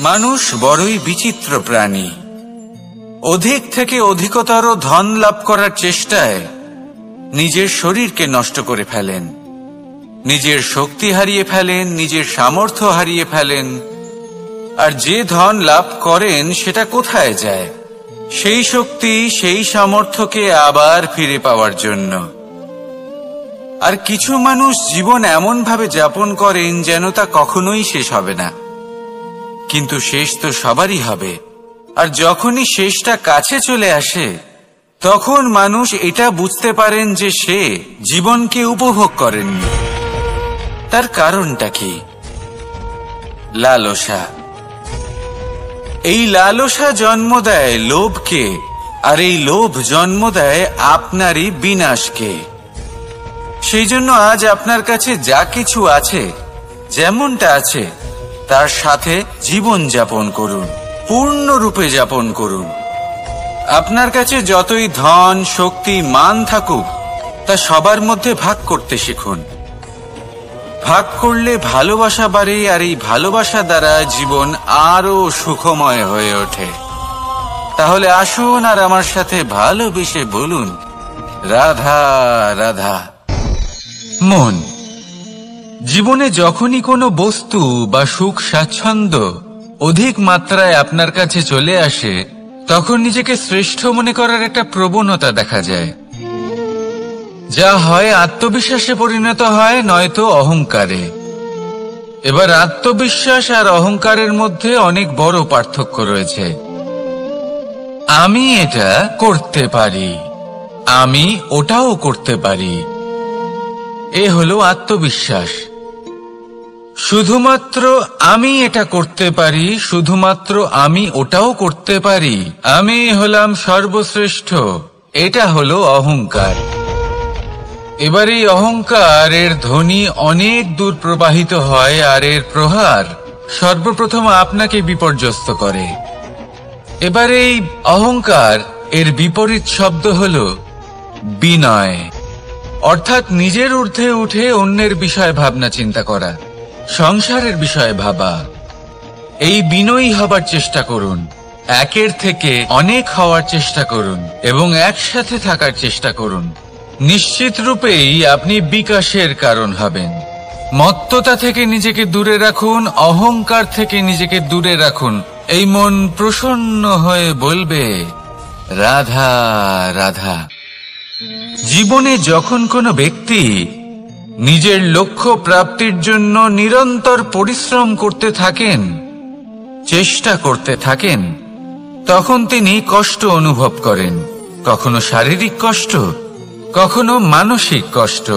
মানুষ বড়ই বিচিত্র প্রাণী। অধিক থেকে অধিকতর ধন লাভ করার চেষ্টায় নিজের শরীরকে নষ্ট করে ফেলেন, নিজের শক্তি হারিয়ে ফেলেন, নিজের সামর্থ্য হারিয়ে ফেলেন। আর যে ধন লাভ করেন সেটা কোথায় যায়? সেই শক্তি, সেই সামর্থ্যকে আবার ফিরে পাওয়ার জন্য। আর কিছু মানুষ জীবন এমন ভাবে যাপন করেন যেন তা কখনোই শেষ হবে না, কিন্তু শেষ তো সবারই হবে। আর যখনই শেষটা কাছে চলে আসে তখন মানুষ এটা বুঝতে পারেন যে সে জীবনকে উপভোগ করেননি। তার কারণটা কি? লালসা। এই লালসা জন্ম দেয় লোভকে, আর এই লোভ জন্ম দেয় আপনারই বিনাশকে। সেই জন্য আজ আপনার কাছে যা কিছু আছে, যেমনটা আছে, তার সাথে জীবন যাপন করুন, পূর্ণরূপে যাপন করুন। আপনার কাছে যতই ধন, শক্তি, মান থাকুক, তা সবার মধ্যে ভাগ করতে শিখুন। ভাগ করলে ভালোবাসা বাড়ে, আর এই ভালোবাসা দ্বারা জীবন আরো সুখময় হয়ে ওঠে। তাহলে আসুন আর আমার সাথে ভালোবেসে বলুন, রাধা রাধা। মন। জীবনে যখনই কোনো বস্তু বা সুখ স্বাচ্ছন্দ্য অধিক মাত্রায় আপনার কাছে চলে আসে, তখন নিজেকে শ্রেষ্ঠ মনে করার একটা প্রবণতা দেখা যায়, যা হয় আত্মবিশ্বাসে পরিণত হয়, নয়তো অহংকারে। এবার আত্মবিশ্বাস আর অহংকারের মধ্যে অনেক বড় পার্থক্য রয়েছে। আমি এটা করতে পারি, আমি ওটাও করতে পারি, এ হলো আত্মবিশ্বাস। শুধুমাত্র আমি এটা করতে পারি, শুধুমাত্র আমি ওটাও করতে পারি, আমি হলাম সর্বশ্রেষ্ঠ, এটা হলো অহংকার। এবার এই অহংকারের ধ্বনি অনেক দূর প্রবাহিত হয়, আর এর প্রহার সর্বপ্রথম আপনাকে বিপর্যস্ত করে। এবার এই অহংকার এর বিপরীত শব্দ হলো বিনয়, অর্থাৎ নিজের ঊর্ধ্বে উঠে অন্যের বিষয়ে ভাবনা চিন্তা করা, সংসারের বিষয়ে ভাবা। এই বিনয়ী হবার চেষ্টা করুন, একের থেকে অনেক হওয়ার চেষ্টা করুন এবং একসাথে থাকার চেষ্টা করুন। নিশ্চিত রূপেই আপনি বিকাশের কারণ হবেন। মত্ততা থেকে নিজেকে দূরে রাখুন, অহংকার থেকে নিজেকে দূরে রাখুন। এই মন প্রসন্ন হয়ে বলবে, রাধা রাধা। জীবনে যখন কোনো ব্যক্তি নিজের লক্ষ্য প্রাপ্তির জন্য নিরন্তর পরিশ্রম করতে থাকেন, চেষ্টা করতে থাকেন, তখন তিনি কষ্ট অনুভব করেন, কখনো শারীরিক কষ্ট, কখনো মানসিক কষ্ট।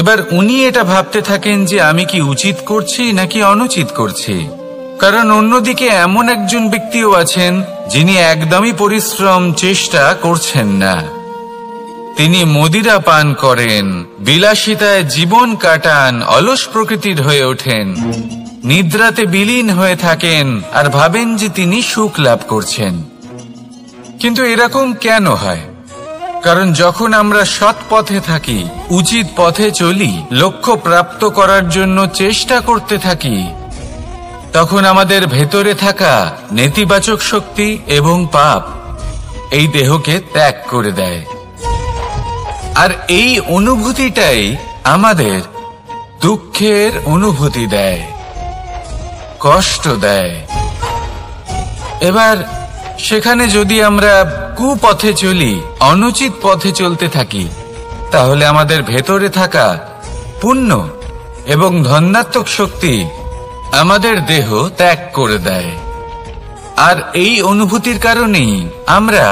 এবার উনি এটা ভাবতে থাকেন যে আমি কি উচিত করছি নাকি অনুচিত করছি। কারণ অন্যদিকে এমন একজন ব্যক্তিও আছেন যিনি একদমই পরিশ্রম, চেষ্টা করছেন না। তিনি মদিরা পান করেন, বিলাসিতায় জীবন কাটান, অলস প্রকৃতির হয়ে ওঠেন, নিদ্রাতে বিলীন হয়ে থাকেন আর ভাবেন যে তিনি সুখ লাভ করছেন। কিন্তু এরকম কেন হয়? কারণ যখন আমরা সৎ পথে থাকি, উচিত পথে চলি, লক্ষ্য প্রাপ্ত করার জন্য চেষ্টা করতে থাকি, তখন আমাদের ভেতরে থাকা নেতিবাচক শক্তি এবং পাপ এই দেহকে ত্যাগ করে দেয়। আর এই অনুভূতিটাই আমাদের দুঃখের অনুভূতি দেয়, কষ্ট দেয়। এবার সেখানে যদি আমরা কুপথে চলি, অনুচিত পথে চলতে থাকি, তাহলে আমাদের ভেতরে থাকা পুণ্য এবং ধনাত্মক শক্তি আমাদের দেহ ত্যাগ করে দেয়। আর এই অনুভূতির কারণেই আমরা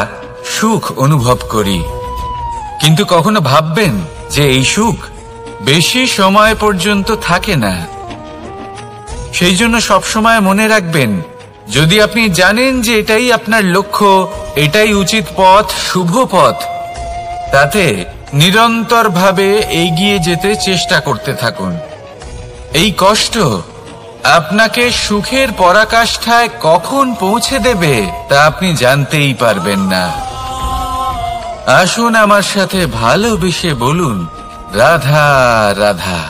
সুখ অনুভব করি। কিন্তু কখনো ভাববেন যে এই সুখ বেশি সময় পর্যন্ত থাকে না। সেই জন্য সবসময় মনে রাখবেন, যদি আপনি জানেন যে এটাই আপনার লক্ষ্য, এটাই উচিত পথ, শুভ পথ, তাতে নিরন্তরভাবে এগিয়ে যেতে চেষ্টা করতে থাকুন। এই কষ্ট আপনাকে সুখের পরাকাষ্ঠায় কখন পৌঁছে দেবে তা আপনি জানতেই পারবেন না। আসুন আমার সাথে ভালোবেসে বলুন, রাধা রাধা।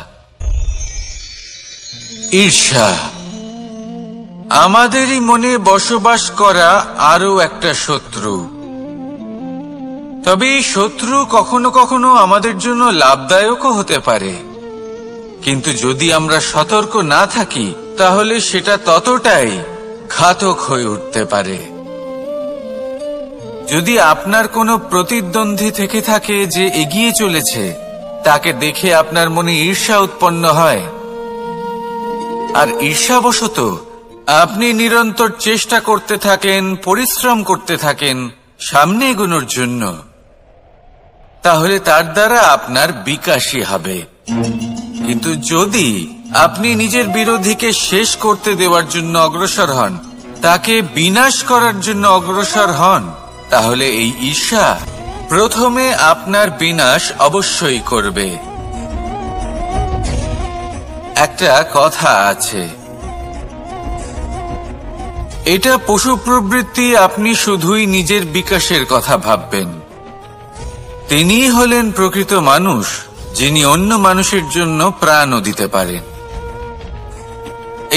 ঈর্ষা। আমাদেরই মনে বসবাস করা আরো একটা শত্রু। তবে এই শত্রু কখনো কখনো আমাদের জন্য লাভদায়কও হতে পারে, কিন্তু যদি আমরা সতর্ক না থাকি তাহলে সেটা ততটাই ঘাতক হয়ে উঠতে পারে। যদি আপনার কোনো প্রতিদ্বন্দ্বী থেকে থাকে যে এগিয়ে চলেছে, তাকে দেখে আপনার মনে ঈর্ষা উৎপন্ন হয়, আর ঈর্ষাবশত আপনি নিরন্তর চেষ্টা করতে থাকেন, পরিশ্রম করতে থাকেন সামনে এগোনোর জন্য, তাহলে তার দ্বারা আপনার বিকাশই হবে। কিন্তু যদি আপনি নিজের বিরোধীকে শেষ করতে দেওয়ার জন্য অগ্রসর হন, তাকে বিনাশ করার জন্য অগ্রসর হন, তাহলে এই ঈর্ষা প্রথমে আপনার বিনাশ অবশ্যই করবে। একটা কথা আছে, এটা পশু প্রবৃত্তি, আপনি শুধুই নিজের বিকাশের কথা ভাববেন। তিনিই হলেন প্রকৃত মানুষ, যিনি অন্য মানুষের জন্য প্রাণও দিতে পারেন।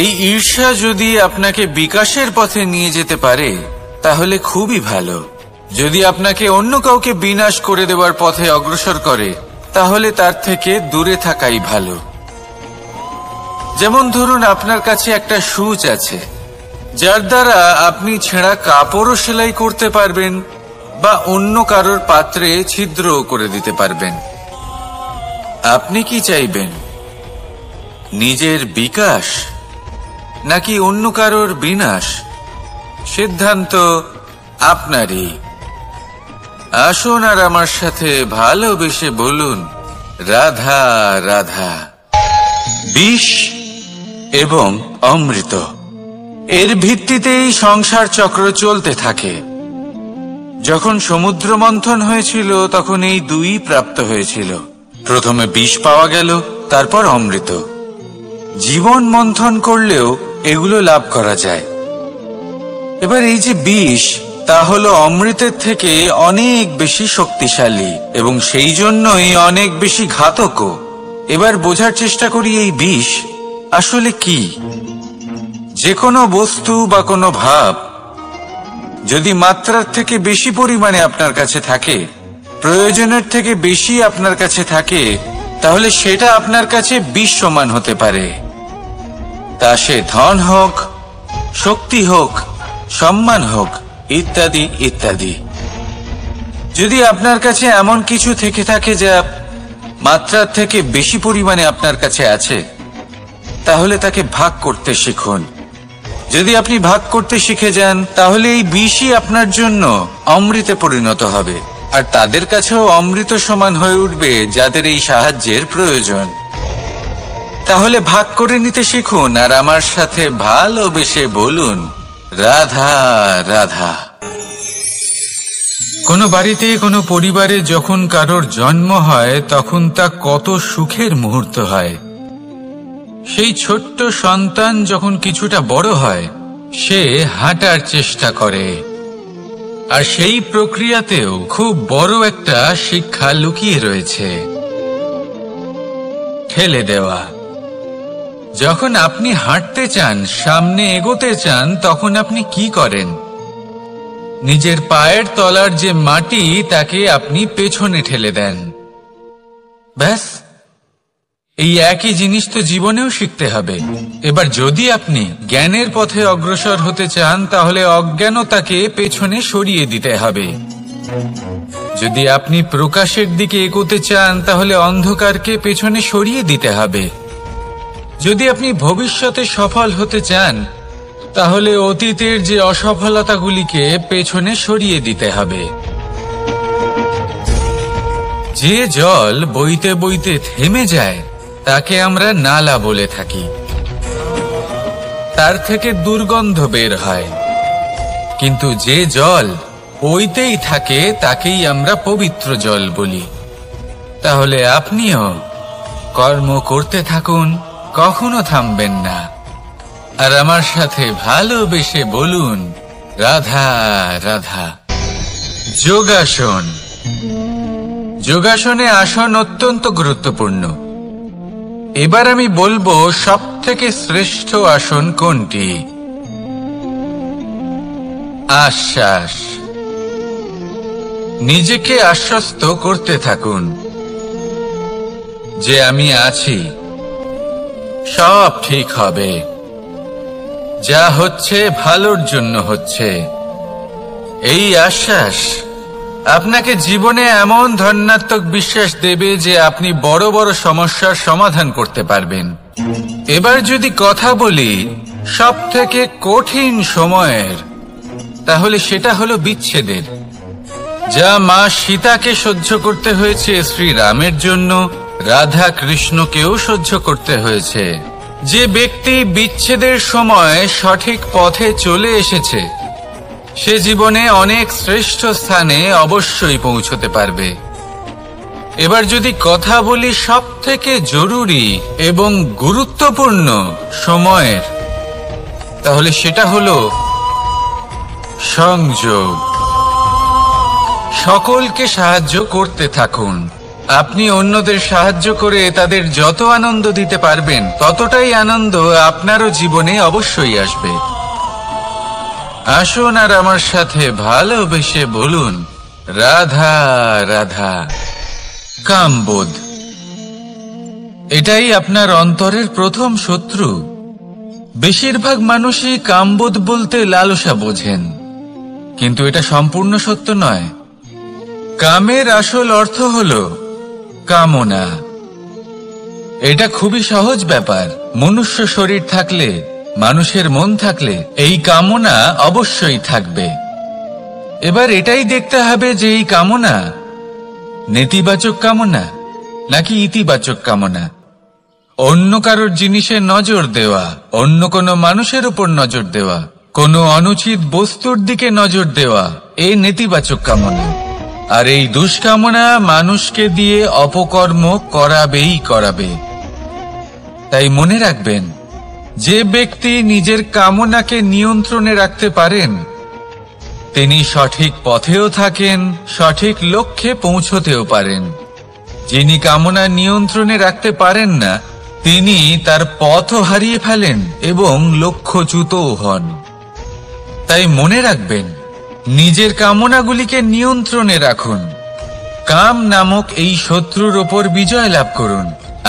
এই ঈর্ষা যদি আপনাকে বিকাশের পথে নিয়ে যেতে পারে তাহলে খুবই ভালো। যদি আপনাকে অন্য কাউকে বিনাশ করে দেওয়ার পথে অগ্রসর করে তাহলে তার থেকে দূরে থাকাই ভালো। যেমন ধরুন, আপনার কাছে একটা সূচ আছে যার দ্বারা আপনি ছেঁড়া কাপড়ও সেলাই করতে পারবেন বা অন্য কারোর পাত্রে ছিদ্রও করে দিতে পারবেন। আপনি কি চাইবেন, নিজের বিকাশ নাকি অন্য কারোর বিনাশ? সিদ্ধান্ত আপনারই। আসুন আর আমার সাথে ভালোবেসে বলুন, রাধা রাধা। বিষ এবং অমৃত, এর ভিত্তিতেই সংসার চক্র চলতে থাকে। যখন সমুদ্র মন্থন হয়েছিল তখন এই দুই প্রাপ্ত হয়েছিল। প্রথমে বিষ পাওয়া গেল, তারপর অমৃত। জীবন মন্থন করলেও এগুলো লাভ করা যায়। এবার এই যে বিষ, তা হলো অমৃতের থেকে অনেক বেশি শক্তিশালী এবং সেই জন্যই অনেক বেশি ঘাতকও। এবার বোঝার চেষ্টা করি এই বিষ আসলে কি। যে কোনো বস্তু বা কোনো ভাব যদি মাত্রার থেকে বেশি পরিমাণে আপনার কাছে থাকে, প্রয়োজনের থেকে বেশি আপনার কাছে থাকে, তাহলে সেটা আপনার কাছে বিষ সমান হতে পারে। তা সে ধন হোক, শক্তি হোক, সম্মান হোক, ইত্যাদি ইত্যাদি। যদি আপনার কাছে এমন কিছু থেকে থাকে যা মাত্রার থেকে বেশি পরিমাণে আপনার কাছে আছে, তাহলে তাকে ভাগ করতে শিখুন। যদি আপনি ভাগ করতে শিখে যান তাহলে এই বিষই আপনার জন্য অমৃতে পরিণত হবে, আর তাদের কাছেও অমৃত সমান হয়ে উঠবে যাদের এই সাহায্যের প্রয়োজন। তাহলে ভাগ করে নিতে শিখুন আর আমার সাথে ভালোবেসে বলুন, রাধা রাধা। কোনো বাড়িতে, কোনো পরিবারে যখন কারোর জন্ম হয় তখন তা কত সুখের মুহূর্ত হয়। সেই ছোট্ট সন্তান যখন কিছুটা বড় হয়, সে হাঁটার চেষ্টা করে, আর সেই প্রক্রিয়াতেও খুব বড় একটা শিক্ষা লুকিয়ে রয়েছে, ঠেলে দেওয়া। যখন আপনি হাঁটতে চান, সামনে এগোতে চান, তখন আপনি কি করেন? নিজের পায়ের তলার যে মাটি তাকে আপনি পেছনে ঠেলে দেন। ব্যাস, এই একই জিনিস তো জীবনেও শিখতে হবে। এবার যদি আপনি জ্ঞানের পথে অগ্রসর হতে চান তাহলে অজ্ঞানতাকে পেছনে সরিয়ে দিতে হবে। যদি আপনি প্রকাশের দিকে এগোতে চান তাহলে অন্ধকারকে পেছনে সরিয়ে দিতে হবে। যদি আপনি ভবিষ্যতে সফল হতে চান তাহলে অতীতের যে অসফলতাগুলিকে পেছনে সরিয়ে দিতে হবে। যে জল বইতে বইতে থেমে যায় তাকে আমরা নালা বলে থাকি। তার থেকে দুর্গন্ধ বের হয়, কিন্তু যে জল বইতেই থাকে তাকেই আমরা পবিত্র জল বলি। তাহলে আপনিও কর্ম করতে থাকুন, কখনো থামবেন না, আর আমার সাথে ভালোবেসে বলুন, রাধা রাধা। যোগাসন। যোগাসনে আসন অত্যন্ত গুরুত্বপূর্ণ। এবার আমি বলবো সবথেকে শ্রেষ্ঠ আসন কোনটি। আশ্বাস। নিজেকে আশ্বস্ত করতে থাকুন যে আমি আছি, সব ঠিক হবে, যা হচ্ছে ভালোর জন্য হচ্ছে। এই আশ্বাস আপনাকে জীবনে এমন ধনাত্মক বিশ্বাস দেবে যে আপনি বড় বড় সমস্যার সমাধান করতে পারবেন। এবার যদি কথা বলি সবথেকে কঠিন সময়ের, তাহলে সেটা হলো বিচ্ছেদের। যা মা সীতাকে সহ্য করতে হয়েছে শ্রীরামের জন্য, রাধা কৃষ্ণকেও সহ্য করতে হয়েছে। যে ব্যক্তি বিচ্ছেদের সময় সঠিক পথে চলে এসেছে, সে জীবনে অনেক শ্রেষ্ঠ স্থানে অবশ্যই পৌঁছতে পারবে। এবার যদি কথা বলি সবথেকে জরুরি এবং গুরুত্বপূর্ণ সময়ের, তাহলে সেটা হলো সংযোগ। সকলকে সাহায্য করতে থাকুন। আপনি অন্যদের সাহায্য করে তাদের যত আনন্দ দিতে পারবেন, ততটাই আনন্দ আপনারও জীবনে অবশ্যই আসবে। আসুন আর আমার সাথে ভালোবেসে বলুন, রাধা রাধা। কামবোধ, এটাই আপনার অন্তরের প্রথম শত্রু। বেশিরভাগ মানুষই কামবোধ বলতে লালসা বোঝেন, কিন্তু এটা সম্পূর্ণ সত্য নয়। কামের আসল অর্থ হলো কামনা। এটা খুবই সহজ ব্যাপার। মনুষ্য শরীর থাকলে, মানুষের মন থাকলে এই কামনা অবশ্যই থাকবে। এবার এটাই দেখতে হবে যে এই কামনা নেতিবাচক কামনা নাকি ইতিবাচক কামনা। অন্য কারোর জিনিসে নজর দেওয়া, অন্য কোনো মানুষের উপর নজর দেওয়া, কোনো অনুচিত বস্তুর দিকে নজর দেওয়া, এই নেতিবাচক কামনা। আর এই দুষ্কামনা মানুষকে দিয়ে অপকর্ম করাবেই করাবে। তাই মনে রাখবেন, যে ব্যক্তি নিজের কামনাকে নিয়ন্ত্রণে রাখতে পারেন, তিনি সঠিক পথেও থাকেন, সঠিক লক্ষ্যে পৌঁছতেও পারেন। যিনি কামনা নিয়ন্ত্রণে রাখতে পারেন না, তিনি তার পথও হারিয়ে ফেলেন এবং লক্ষ্যচ্যুতও হন। তাই মনে রাখবেন, নিজের কামনাগুলিকে নিয়ন্ত্রণে রাখুন। কাম নামক এই শত্রুর ওপর বিজয় লাভ করুন।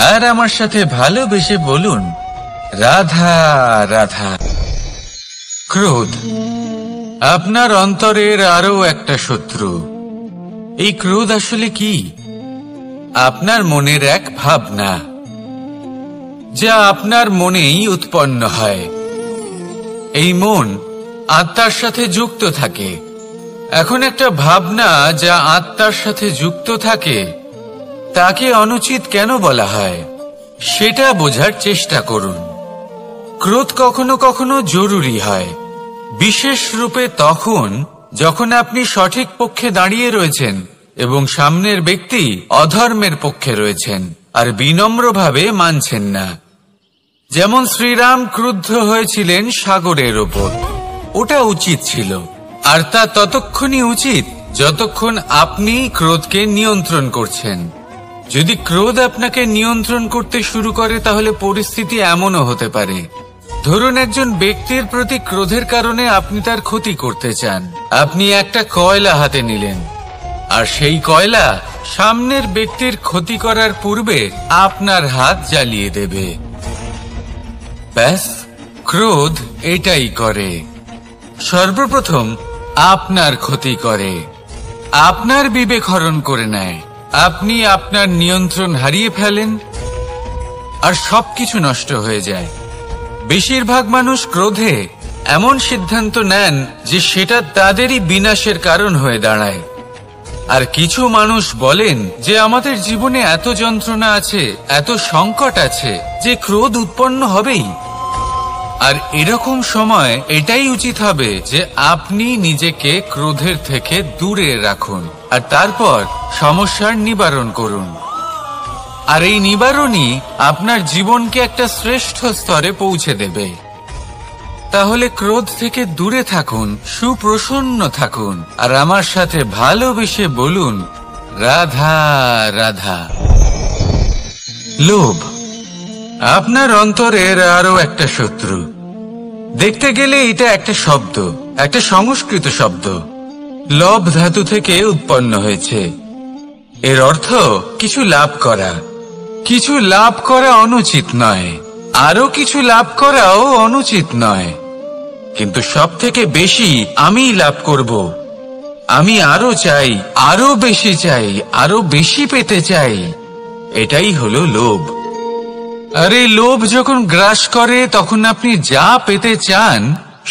আর আমার সাথে ভালোবেসে বলুন, রাধা রাধা। ক্রোধ, আপনার অন্তরের আরো একটা শত্রু। এই ক্রোধ আসলে কি? আপনার মনের এক ভাবনা, যা আপনার মনেই উৎপন্ন হয়। এই মন আত্মার সাথে যুক্ত থাকে। এখন একটা ভাবনা যা আত্মার সাথে যুক্ত থাকে, তাকে অনুচিত কেন বলা হয়, সেটা বোঝার চেষ্টা করুন। ক্রোধ কখনো কখনো জরুরি হয়, বিশেষ রূপে তখন যখন আপনি সঠিক পক্ষে দাঁড়িয়ে রয়েছেন এবং সামনের ব্যক্তি অধর্মের পক্ষে রয়েছেন আর বিনম্রভাবে মানছেন না। যেমন শ্রীরাম ক্রুদ্ধ হয়েছিলেন সাগরের ওপর। ওটা উচিত ছিল, আর তা ততক্ষণই উচিত যতক্ষণ আপনি ক্রোধকে নিয়ন্ত্রণ করছেন। যদি ক্রোধ আপনাকে নিয়ন্ত্রণ করতে শুরু করে, তাহলে পরিস্থিতি এমনও হতে পারে, ধরুন একজন ব্যক্তির প্রতি ক্রোধের কারণে আপনি তার ক্ষতি করতে চান। আপনি একটা কয়লা হাতে নিলেন, আর সেই কয়লা সামনের ব্যক্তির ক্ষতি করার পূর্বে আপনার হাত জ্বালিয়ে দেবে। ব্যাস, ক্রোধ এটাই করে। সর্বপ্রথম আপনার ক্ষতি করে, আপনার বিবেক হরণ করে নেয়। আপনি আপনার নিয়ন্ত্রণ হারিয়ে ফেলেন আর সবকিছু নষ্ট হয়ে যায়। বেশিরভাগ মানুষ ক্রোধে এমন সিদ্ধান্ত নেন যে সেটা তাদেরই বিনাশের কারণ হয়ে দাঁড়ায়। আর কিছু মানুষ বলেন যে আমাদের জীবনে এত যন্ত্রণা আছে, এত সংকট আছে, যে ক্রোধ উৎপন্ন হবেই। আর এরকম সময় এটাই উচিত হবে যে আপনি নিজেকে ক্রোধের থেকে দূরে রাখুন আর তারপর সমস্যার নিবারণ করুন। আর এই নিবারণই আপনার জীবনকে একটা শ্রেষ্ঠ স্তরে পৌঁছে দেবে। তাহলে ক্রোধ থেকে দূরে থাকুন, সুপ্রসন্ন থাকুন, আর আমার সাথে ভালোবেসে বলুন, রাধা রাধা। লোভ, আপনার অন্তরের আরো একটা শত্রু। দেখতে গেলে এটা একটা শব্দ, একটা সংস্কৃত শব্দ। লব ধাতু থেকে উৎপন্ন হয়েছে। এর অর্থ কিছু লাভ করা। কিছু লাভ করা অনুচিত নয়, আরো কিছু লাভ করাও অনুচিত নয়, কিন্তু সব থেকে বেশি আমি লাভ করব। আমি আরো চাই, আরো বেশি চাই, আরো বেশি পেতে চাই। এটাই হলো লোভ। আর এই লোভ যখন গ্রাস করে, তখন আপনি যা পেতে চান,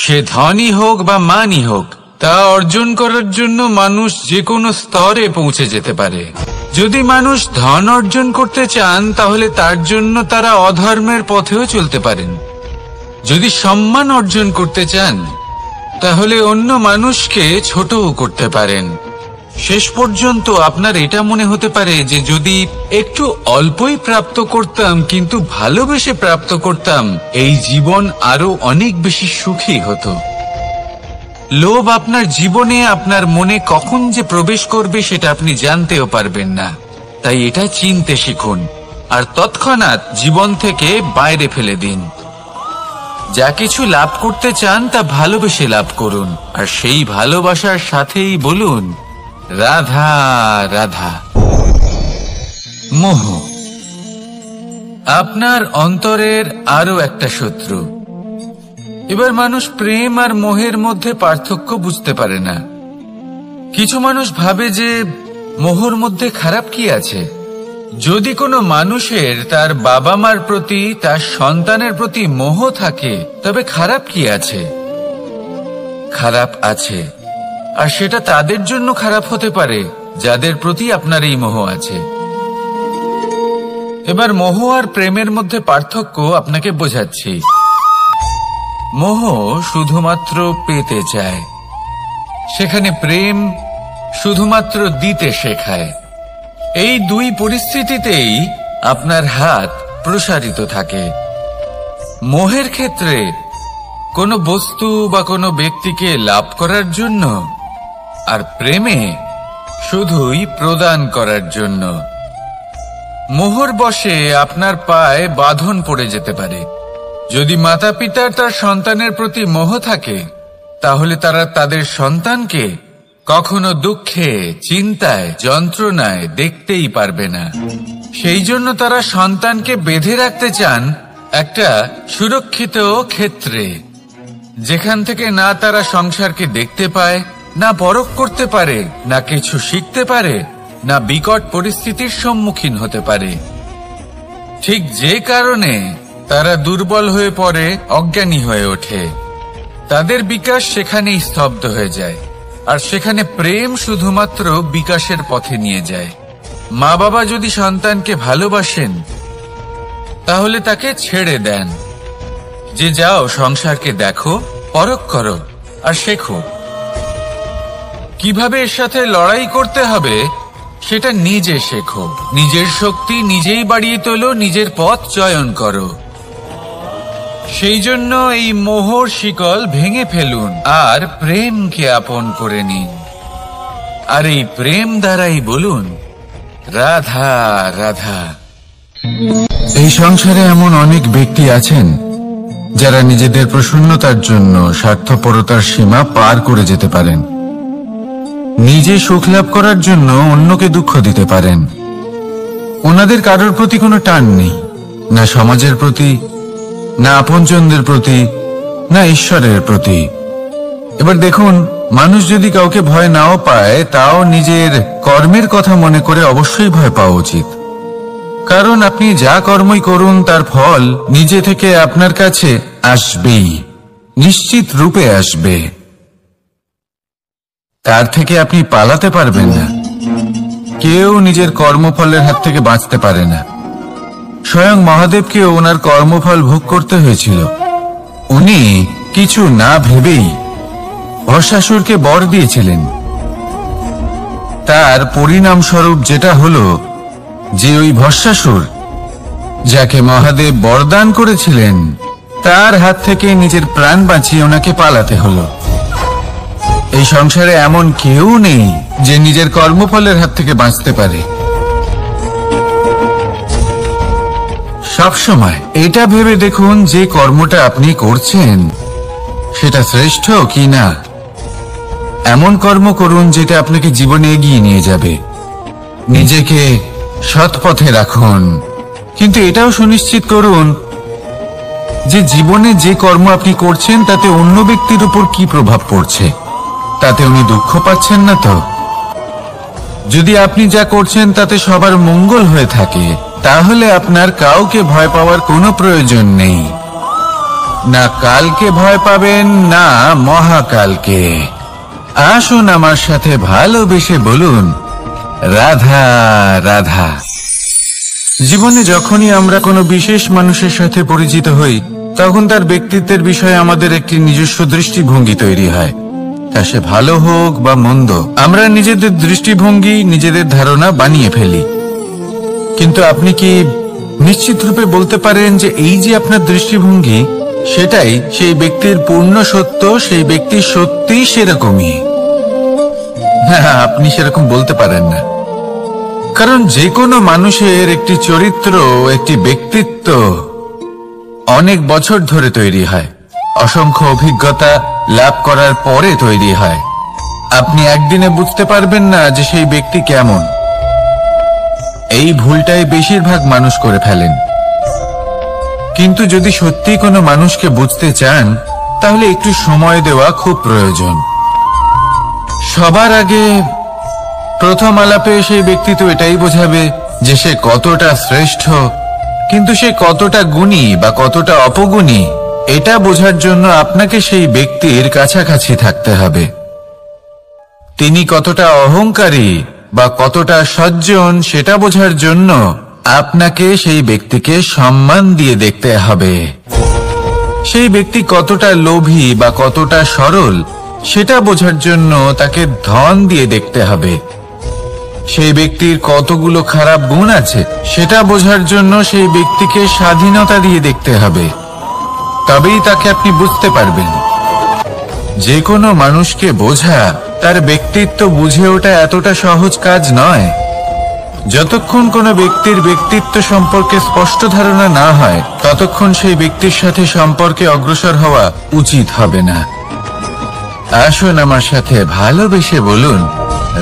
সে ধনই হোক বা মানই হোক, তা অর্জন করার জন্য মানুষ যে কোনো স্তরে পৌঁছে যেতে পারে। যদি মানুষ ধন অর্জন করতে চান, তাহলে তার জন্য তারা অধর্মের পথেও চলতে পারেন। যদি সম্মান অর্জন করতে চান, তাহলে অন্য মানুষকে ছোটও করতে পারেন। শেষ পর্যন্ত আপনার এটা মনে হতে পারে যে যদি একটু অল্পই প্রাপ্ত করতাম, কিন্তু ভালোবেসে প্রাপ্ত করতাম, এই জীবন আরো অনেক বেশি সুখী হতো। লোভ আপনার জীবনে, আপনার মনে কখন যে প্রবেশ করবে সেটা আপনি জানতেও পারবেন না। তাই এটা চিনতে শিখুন আর তৎক্ষণাৎ জীবন থেকে বাইরে ফেলে দিন। যা কিছু লাভ করতে চান তা ভালোবেসে লাভ করুন, আর সেই ভালোবাসার সাথেই বলুন রাধা রাধা। মোহ আপনার অন্তরের আরো একটা শত্রু। এবার মানুষ প্রেম আর মোহের মধ্যে পার্থক্য বুঝতে পারে না। কিছু মানুষ ভাবে যে মোহর মধ্যে খারাপ কি আছে। যদি কোনো মানুষের তার বাবা মার প্রতি, তার সন্তানের প্রতি মোহ থাকে, তবে খারাপ কি আছে? খারাপ আছে, আর সেটা তাদের জন্য খারাপ হতে পারে যাদের প্রতি আপনার এই মোহ আছে। এবার মোহ আর প্রেমের মধ্যে পার্থক্য আপনাকে বোঝাচ্ছি। মোহ শুধুমাত্র পেতে চায়, সেখানে প্রেম শুধুমাত্র দিতে শেখায়। এই দুই পরিস্থিতিতেই আপনার হাত প্রসারিত থাকে। মোহের ক্ষেত্রে কোনো বস্তু বা কোনো ব্যক্তিকে লাভ করার জন্য, আর প্রেমে শুধুই প্রদান করার জন্য। মোহর বশে আপনার পায়ে বাঁধন পড়ে যেতে পারে। যদি মাতা পিতার তার সন্তানের প্রতি মোহ থাকে, তাহলে তারা তাদের সন্তানকে কখনো দুঃখে, চিন্তায়, যন্ত্রণায় দেখতেই পারবে না। সেই জন্য তারা সন্তানকে বেঁধে রাখতে চান একটা সুরক্ষিত ক্ষেত্রে, যেখান থেকে না তারা সংসারকে দেখতে পায়, না পরখ করতে পারে, না কিছু শিখতে পারে, না বিকট পরিস্থিতির সম্মুখীন হতে পারে। ঠিক যে কারণে তারা দুর্বল হয়ে পড়ে, অজ্ঞানী হয়ে ওঠে। তাদের বিকাশ সেখানেই স্তব্ধ হয়ে যায়, আর সেখানে প্রেম শুধুমাত্র বিকাশের পথে নিয়ে যায়। মা বাবা যদি সন্তানকে ভালোবাসেন, তাহলে তাকে ছেড়ে দেন যে যাও সংসারকে দেখো, পরখ করো আর শেখো। কিভাবে এর সাথে লড়াই করতে হবে সেটা নিজে শেখো। নিজের শক্তি নিজেই বাড়িয়ে তোলো, নিজের পথ চয়ন করো। সেই জন্য এই মোহর শিকল ভেঙে ফেলুন আর প্রেমকে আপন করে নিন। আর এই প্রেম দ্বারাই বলুন রাধা রাধা। এই সংসারে এমন অনেক ব্যক্তি আছেন যারা নিজেদের প্রসন্নতার জন্য স্বার্থপরতার সীমা পার করে যেতে পারেন। নিজে সুখ লাভ করার জন্য অন্যকে দুঃখ দিতে পারেন। ওনাদের কারোর প্রতি কোনো টান নেই, না সমাজের প্রতি, না আপনজনদের প্রতি, না ঈশ্বরের প্রতি। এবার দেখুন, মানুষ যদি কাউকে ভয় নাও পায়, তাও নিজের কর্মের কথা মনে করে অবশ্যই ভয় পাওয়া উচিত। কারণ আপনি যা কর্মই করুন, তার ফল নিজে থেকে আপনার কাছে আসবেই, নিশ্চিত রূপে আসবে। তার থেকে আপনি পালাতে পারবেন না। কেউ নিজের কর্মফলের হাত থেকে বাঁচতে পারে না। স্বয়ং মহাদেবকেও ওনার কর্মফল ভোগ করতে হয়েছিল। উনি কিছু না ভেবেই ভস্মাসুরকে বর দিয়েছিলেন। তার পরিণাম স্বরূপ যেটা হলো যে ওই ভস্মাসুর, যাকে মহাদেব বরদান করেছিলেন, তার হাত থেকে নিজের প্রাণ বাঁচিয়ে ওনাকে পালাতে হলো। এই সংসারে এমন কেউ নেই যে নিজের কর্মফলের হাত থেকে বাঁচতে পারে। সবসময় এটা ভেবে দেখুন যে কর্মটা আপনি করছেন সেটা শ্রেষ্ঠ কি না। এমন কর্ম করুন যেটা আপনাকে জীবনে এগিয়ে নিয়ে যাবে। নিজেকে সৎ পথে রাখুন, কিন্তু এটাও সুনিশ্চিত করুন যে জীবনে যে কর্ম আপনি করছেন তাতে অন্য ব্যক্তির উপর কি প্রভাব পড়ছে, তাতে উনি দুঃখ পাচ্ছেন না তো। যদি আপনি যা করছেন তাতে সবার মঙ্গল হয়ে থাকে, তাহলে আপনার কাউকে ভয় পাওয়ার কোনো প্রয়োজন নেই। না কালকে ভয় পাবেন, না মহাকালকে। আসুন আমার সাথে ভালোবেসে বলুন, রাধা রাধা। জীবনে যখনই আমরা কোনো বিশেষ মানুষের সাথে পরিচিত হই, তখন তার ব্যক্তিত্বের বিষয়ে আমাদের একটি নিজস্ব দৃষ্টিভঙ্গি তৈরি হয়। তা সে ভালো হোক বা মন্দ, আমরা নিজেদের দৃষ্টিভঙ্গি, নিজেদের ধারণা বানিয়ে ফেলি। কিন্তু আপনি কি নিশ্চিত রূপে বলতে পারেন যে এই যে আপনার দৃষ্টিভঙ্গি, সেটাই সেই ব্যক্তির পূর্ণ সত্য, সেই ব্যক্তি সত্যি সেরকমই? হ্যাঁ, আপনি সেরকম বলতে পারেন না। কারণ যে কোনো মানুষের একটি চরিত্র, একটি ব্যক্তিত্ব অনেক বছর ধরে তৈরি হয়, অসংখ্য অভিজ্ঞতা লাভ করার পরে তৈরি হয়। আপনি একদিনে বুঝতে পারবেন না যে সেই ব্যক্তি কেমন। এই ভুলটাই বেশিরভাগ মানুষ করে ফেলেন। কিন্তু যদি সত্যি কোনো মানুষকে বুঝতে চান, তাহলে একটু সময় দেওয়া খুব প্রয়োজন। সবার আগে প্রথম আলাপে সেই ব্যক্তি তো এটাই বোঝাবে যে সে কতটা শ্রেষ্ঠ, কিন্তু সে কতটা গুণী বা কতটা অপগুণী, এটা বোঝার জন্য আপনাকে সেই ব্যক্তির কাছাকাছি থাকতে হবে। তিনি কতটা অহংকারী বা কতটা সজ্জন, সেটা বোঝার জন্য আপনাকে সেই ব্যক্তিকে সম্মান দিয়ে দেখতে হবে। সেই ব্যক্তি কতটা লোভী বা কতটা সরল, সেটা বোঝার জন্য তাকে ধন দিয়ে দেখতে হবে। সেই ব্যক্তির কতগুলো খারাপ গুণ আছে, সেটা বোঝার জন্য সেই ব্যক্তিকে স্বাধীনতা দিয়ে দেখতে হবে। তবেই তাকে আপনি বুঝতে পারবেন। যে কোনো মানুষকে বোঝা, তার ব্যক্তিত্ব বুঝে ওঠা এতটা সহজ কাজ নয়। যতক্ষণ কোনো ব্যক্তির ব্যক্তিত্ব সম্পর্কে স্পষ্ট ধারণা না হয়, ততক্ষণ সেই ব্যক্তির সাথে সম্পর্কে অগ্রসর হওয়া উচিত হবে না। আসুন আমার সাথে ভালোবেসে বলুন,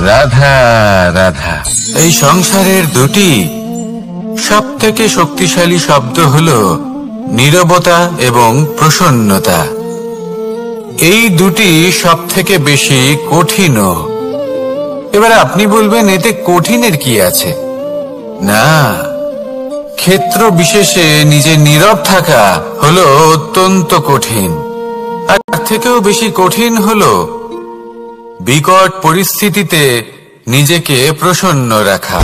রাধা রাধা। এই সংসারের দুটি সবথেকে শক্তিশালী শব্দ হলো নীরবতা এবং প্রসন্নতা। এই দুটি সবথেকে বেশি কঠিনও। এবার আপনি বলবেন, এতে কঠিনের কি আছে? না, ক্ষেত্র বিশেষে নিজে নীরব থাকা হলো অত্যন্ত কঠিন। আর তার থেকেও বেশি কঠিন হলো বিকট পরিস্থিতিতে নিজেকে প্রসন্ন রাখা।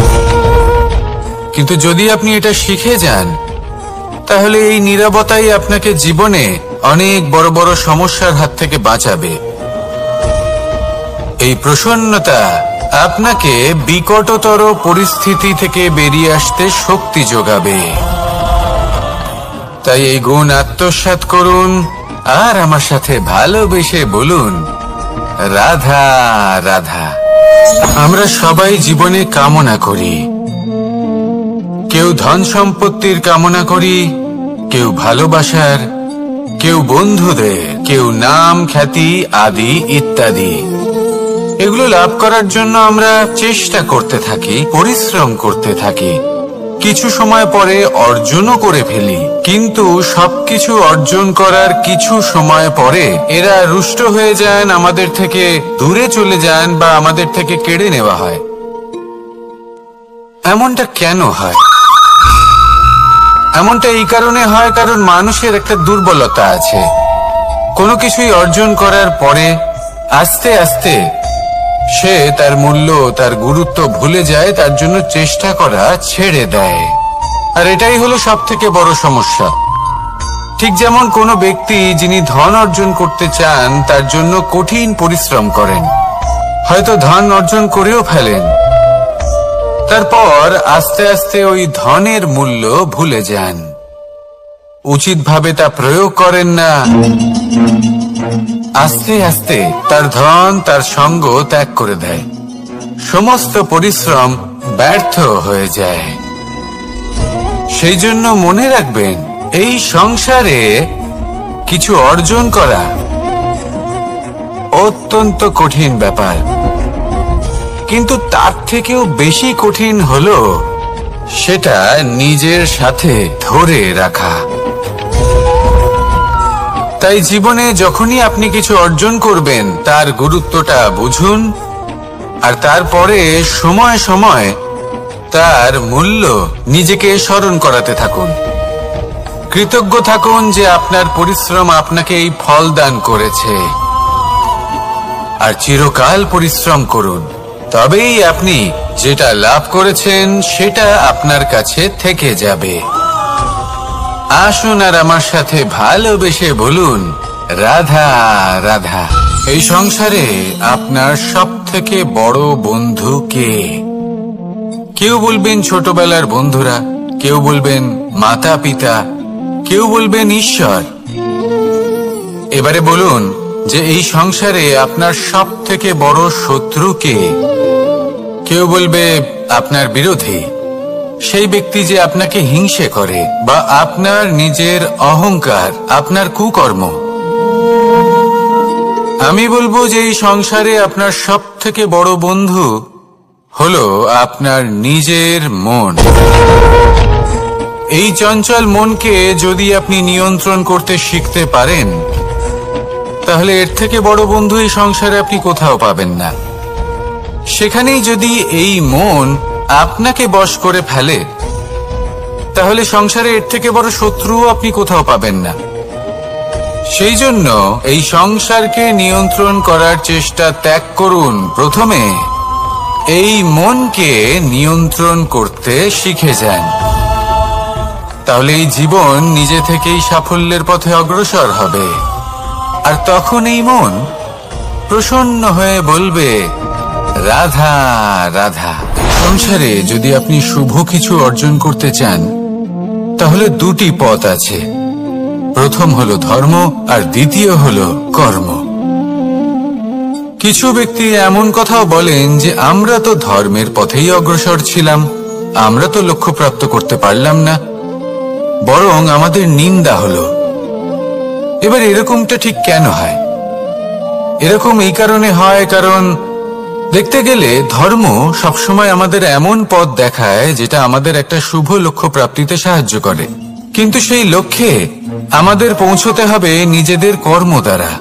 কিন্তু যদি আপনি এটা শিখে যান, তাহলে এই নীরবতাই আপনাকে জীবনে অনেক বড় বড় সমস্যার হাত থেকে বাঁচাবে। এই প্রসন্নতা আপনাকে বিকটতর পরিস্থিতি থেকে বেরিয়ে আসতে শক্তি যোগাবে। তাই এই গুণ আত্মসাৎ করুন আর আমার সাথে ভালোবেসে বলুন, রাধা রাধা। আমরা সবাই জীবনে কামনা করি। কেউ ধন সম্পত্তির কামনা করি, কেউ ভালোবাসার, কেউ বন্ধুদের, কেউ নাম খ্যাতি আদি ইত্যাদি। এগুলো লাভ করার জন্য আমরা চেষ্টা করতে থাকি, পরিশ্রম করতে থাকি। কিছু সময় পরে অর্জনও করে ফেলি, কিন্তু সবকিছু অর্জন করার কিছু সময় পরে এরা রুষ্ট হয়ে যান, আমাদের থেকে দূরে চলে যান বা আমাদের থেকে কেড়ে নেওয়া হয়। এমনটা কেন হয়? এমনটা এই কারণে হয় কারণ মানুষের একটা দুর্বলতা আছে। কোনো কিছুই অর্জন করার পরে আস্তে আস্তে সে তার মূল্য, তার গুরুত্ব ভুলে যায়, তার জন্য চেষ্টা করা ছেড়ে দেয়। আর এটাই হলো সবথেকে বড় সমস্যা। ঠিক যেমন কোনো ব্যক্তি যিনি ধন অর্জন করতে চান, তার জন্য কঠিন পরিশ্রম করেন, হয়তো ধন অর্জন করেও ফেলেন, তারপর আস্তে আস্তে ওই ধনের মূল্য ভুলে যান, উচিতভাবে তা প্রয়োগ করেন না। আস্তে আস্তে তার ধন, তার সঙ্গ ত্যাগ করে দেয়, সমস্ত পরিশ্রম ব্যর্থ হয়ে যায়। সেই জন্য মনে রাখবেন, এই সংসারে কিছু অর্জন করা অত্যন্ত কঠিন ব্যাপার, কিন্তু তার থেকেও বেশি কঠিন হলো সেটা নিজের সাথে ধরে রাখা। তাই জীবনে যখনই আপনি কিছু অর্জন করবেন তার গুরুত্বটা বুঝুন, আর তারপরে সময় সময় তার মূল্য নিজেকে স্মরণ করাতে থাকুন। কৃতজ্ঞ থাকুন যে আপনার পরিশ্রম আপনাকে এই ফল দান করেছে, আর চিরকাল পরিশ্রম করুন। তবেই আপনি যেটা লাভ করেছেন সেটা আপনার কাছে থেকে যাবে। আসুন আর আমার সাথে ভালোবেসে বলুন, রাধা রাধা। এই সংসারে আপনার সব থেকে বড় বন্ধু কে? কেউ বলবেন ছোটবেলার বন্ধুরা, কেউ বলবেন মাতা পিতা, কেউ বলবেন ঈশ্বর। এবারে বলুন যে এই সংসারে আপনার সব থেকে বড় শত্রু কে? কেউ বলবে আপনার বিরোধী, সেই ব্যক্তি যে আপনাকে হিংসে করে, বা আপনার নিজের অহংকার, আপনার কুকর্ম। আমি বলবো যে এই সংসারে আপনার সব থেকে বড় বন্ধু হলো আপনার নিজের মন। এই চঞ্চল মনকে যদি আপনি নিয়ন্ত্রণ করতে শিখতে পারেন, তাহলে এর থেকে বড় বন্ধু এই সংসারে আপনি কোথাও পাবেন না। সেখানেই যদি এই মন আপনাকে বশ করে ফেলে, তাহলে সংসারে এর থেকে বড় শত্রুও আপনি কোথাও পাবেন না। সেই জন্য এই সংসারকে নিয়ন্ত্রণ করার চেষ্টা ত্যাগ করুন। প্রথমে এই মনকে নিয়ন্ত্রণ করতে শিখে যান, তাহলে এই জীবন নিজে থেকেই সাফল্যের পথে অগ্রসর হবে। আর তখন এই মন প্রসন্ন হয়ে বলবে, রাধা রাধা। সংসারে যদি আপনি শুভ কিছু অর্জন করতে চান, তাহলে দুটি পথ আছে। প্রথম হলো ধর্ম, আর দ্বিতীয় হলো কর্ম। কিছু ব্যক্তি এমন কথাও বলেন যে আমরা তো ধর্মের পথেই অগ্রসর ছিলাম, আমরা তো লক্ষ্য প্রাপ্ত করতে পারলাম না, বরং আমাদের নিন্দা হলো। এবার এরকমটা ঠিক কেন হয়? এরকম এই কারণে হয়, কারণ দেখতে গেলে ধর্ম সবসময় আমাদের এমন পথ দেখায় যেটা আমাদের একটা শুভ লক্ষ্য প্রাপ্তিতে সাহায্য করে, কিন্তু সেই লক্ষ্যে আমাদের পৌঁছতে হবে নিজেদের কর্ম দ্বারা।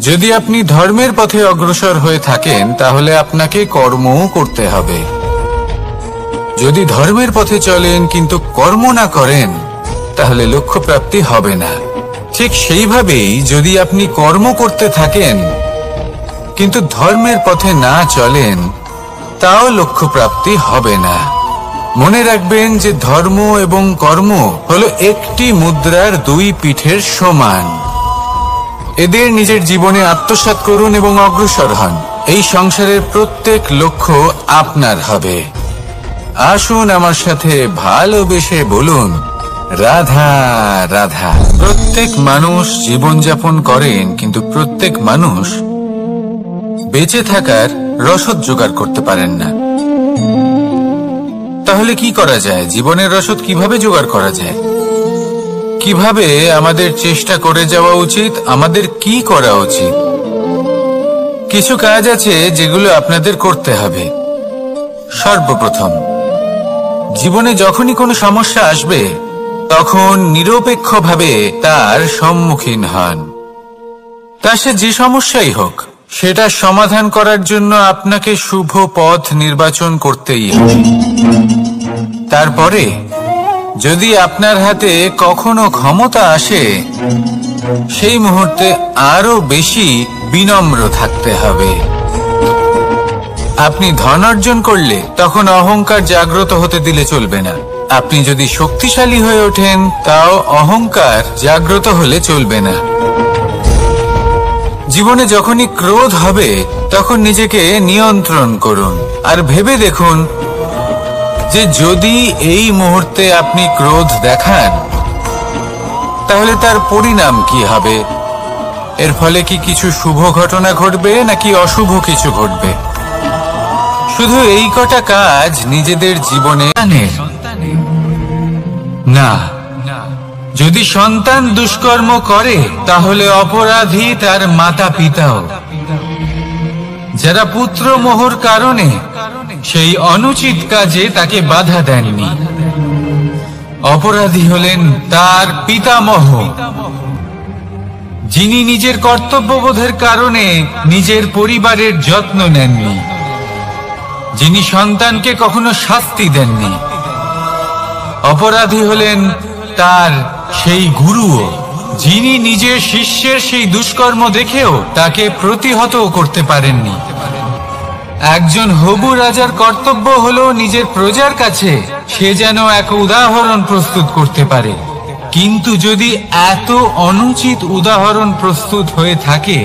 যদি আপনি ধর্মের পথে অগ্রসর হয়ে থাকেন, তাহলে আপনাকে কর্মও করতে হবে। যদি ধর্মের পথে চলেন কিন্তু কর্ম না করেন, তাহলে লক্ষ্য প্রাপ্তি হবে না। ঠিক সেইভাবেই যদি আপনি কর্ম করতে থাকেন কিন্তু ধর্মের পথে না চলেন, তাও লক্ষ্য প্রাপ্তি হবে না। মনে রাখবেন যে ধর্ম এবং কর্ম হলো একটি মুদ্রার দুই পিঠের সমান। এদের নিজের জীবনে আত্মসাৎ করুন এবং অগ্রসর হন। এই সংসারের প্রত্যেক লক্ষ্য আপনার হবে। আসুন আমার সাথে ভালোবেসে বলুন, রাধা রাধা। প্রত্যেক মানুষ জীবনযাপন করেন, কিন্তু প্রত্যেক মানুষ বেঁচে থাকার রসদ জোগাড় করতে পারেন না। তাহলে কি করা যায়? জীবনের রসদ কিভাবে জোগাড় করা যায়? কিভাবে আমাদের চেষ্টা করে যাওয়া উচিত? আমাদের কি করা উচিত? কিছু কাজ আছে যেগুলো আপনাদের করতে হবে। সর্বপ্রথম, জীবনে যখনই কোনো সমস্যা আসবে, তখন নিরপেক্ষভাবে তার সম্মুখীন হন। তা সে যে সমস্যাই হোক, সেটা সমাধান করার জন্য আপনাকে শুভ পথ নির্বাচন করতেই হবে। তারপরে যদি আপনার হাতে কখনো ক্ষমতা আসে, সেই মুহূর্তে আরো বেশি বিনম্র থাকতে হবে। আপনি ধন অর্জন করলে তখন অহংকার জাগ্রত হতে দিলে চলবে না। আপনি যদি শক্তিশালী হয়ে ওঠেন, তাও অহংকার জাগ্রত হলে চলবে না। জীবনে যখনই ক্রোধ হবে, তখন নিজেকে নিয়ন্ত্রণ করুন, আর ভেবে দেখুন যে যদি এই মুহূর্তে আপনি ক্রোধ দেখান, তাহলে তার পরিণাম কি হবে? এর ফলে কি কিছু শুভ ঘটনা ঘটবে নাকি অশুভ কিছু ঘটবে? শুধু এই কটা কাজ নিজেদের জীবনে না, যদি সন্তান দুষ্কর্ম করে তাহলে অপরাধী তার মাতা পিতাও, যারা পুত্র মোহর কারণে সেই অনুচিত কাজে তাকে বাধা দেননি। অপরাধী হলেন তার পিতামহ, যিনি নিজের কর্তব্যবোধের কারণে নিজের পরিবারের যত্ন নেননি, যিনি সন্তানকে কখনো শাস্তি দেননি। অপরাধী হলেন তার সেই গুরুও, যিনি নিজের শিষ্যের সেই দুষ্কর্ম দেখেও তাকে প্রতিহত করতে পারেননি। একজন হবু রাজার কর্তব্য হলো নিজের প্রজার কাছে সে যেন এক উদাহরণ প্রস্তুত করতে পারে, কিন্তু যদি এত অনুচিত উদাহরণ প্রস্তুত হয়ে থাকে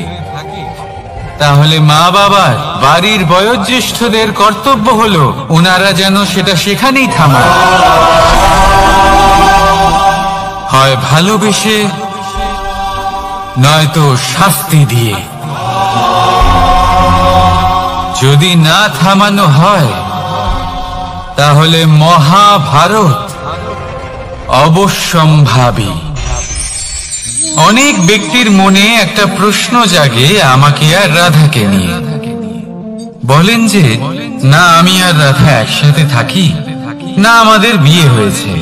তাহলে মা বাবার, বাড়ির বয়োজ্যেষ্ঠদের কর্তব্য হলো ওনারা যেন সেটা সেখানেই থামায়, হয় ভালোবেসে নয়তো শাস্তি দিয়ে। যদি না থামানো হয় তাহলে মহাভারত অবশ্যম্ভাবী। অনেক ব্যক্তির মনে একটা প্রশ্ন জাগে আমাকে আর রাধাকে নিয়ে। বলেন যে না আমি আর রাধা একসাথে থাকি, না আমাদের বিয়ে হয়েছে,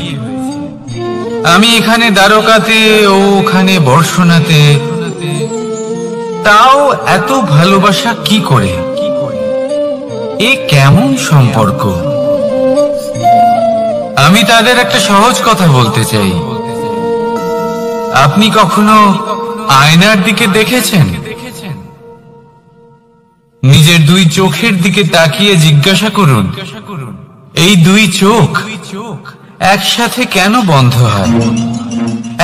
আমি এখানে দ্বারকাতে ও ওখানে বর্ষণাতে, তাও এত ভালোবাসা কি করে? এ কেমন সম্পর্ক? আমি তাদের একটা সহজ কথা বলতে চাই। আপনি কখনো আয়নার দিকে দেখেছেন? নিজের দুই চোখের দিকে তাকিয়ে জিজ্ঞাসা করুন, এই দুই চোখ একসাথে কেন বন্ধ হয়?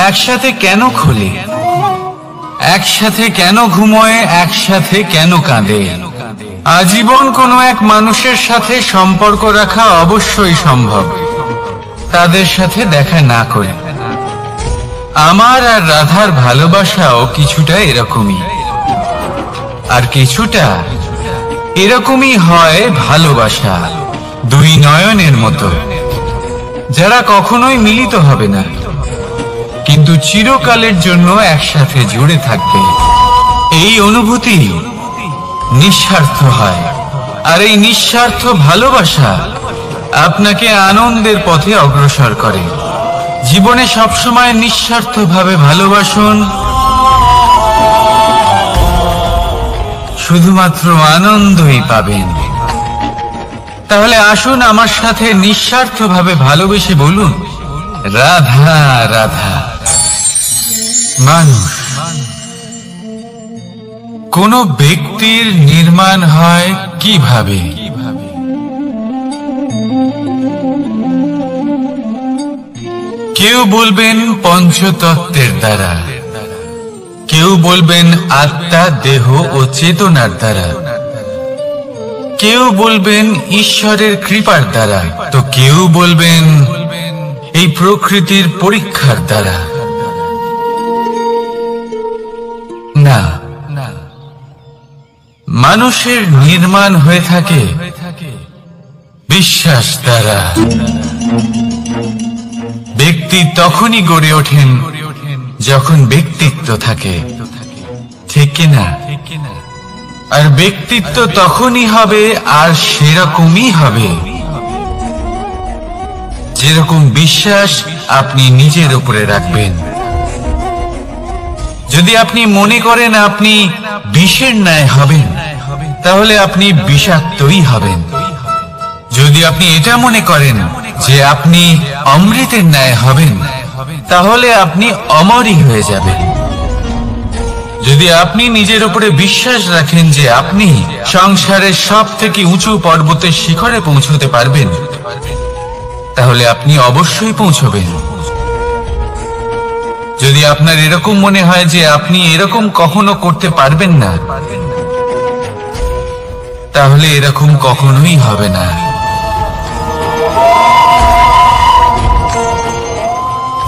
একসাথে কেন খোলে? একসাথে কেন ঘুমোয়? একসাথে কেন কাঁদে? আজীবন কোনো এক মানুষের সাথে সম্পর্ক রাখা অবশ্যই সম্ভব, তাদের সাথে দেখা না করে। আমার আর রাধার ভালোবাসাও কিছুটা এরকমই, আর কিছুটা এরকমই হয় ভালোবাসা দুই নয়নের মতো, যারা কখনোই মিলিত হবে না কিন্তু চিরকালের জন্য একসাথে জুড়ে থাকবে। এই অনুভূতি নিঃস্বার্থ হয়, আর এই নিঃস্বার্থ ভালোবাসা আপনাকে আনন্দের পথে অগ্রসর করে। জীবনে সবসময় নিঃস্বার্থভাবে ভালোবাসুন, শুধুমাত্র আনন্দই পাবেন। তাহলে আসুন আমার সাথে নিঃস্বার্থভাবে ভালোবেসে বলুন, রাধা রাধা। মানুষ, কোন ব্যক্তির নির্মাণ হয় কিভাবে? কেউ বলবেন পঞ্চতত্ত্বের দ্বারা, কেউ বলবেন আত্মা, দেহ ও চেতনার দ্বারা, কেউ বলবেন ঈশ্বরের কৃপার দ্বারা, তো কেউ বলবেন এই প্রকৃতির পরীক্ষার দ্বারা। না, মানুষের নির্মাণ হয়ে থাকে বিশ্বাস দ্বারা। ব্যক্তি তখনই গড়ে ওঠেন যখন ব্যক্তিত্ব থাকে, ঠিক কিনা? আর ব্যক্তিত্ব তখনই হবে আর সেরকমই হবে যেরকম বিশ্বাস আপনি নিজের উপরে রাখবেন। যদি আপনি মনে করেন আপনি বিষের ন্যায় হবেন, তাহলে আপনি বিষাক্তই হবেন। যদি আপনি এটা মনে করেন যে আপনি অমৃতের ন্যায় হবেন, তাহলে আপনি অমরই হয়ে যাবেন। যদি আপনি নিজের উপরে বিশ্বাস রাখেন যে আপনি সংসারের সব থেকে উঁচু পর্বতের শিখরে পৌঁছতে পারবেন, তাহলে আপনি অবশ্যই পৌঁছবেন। যদি আপনার এরকম মনে হয় যে আপনি এরকম কখনো করতে পারবেন না, তাহলে এরকম কখনোই হবে না।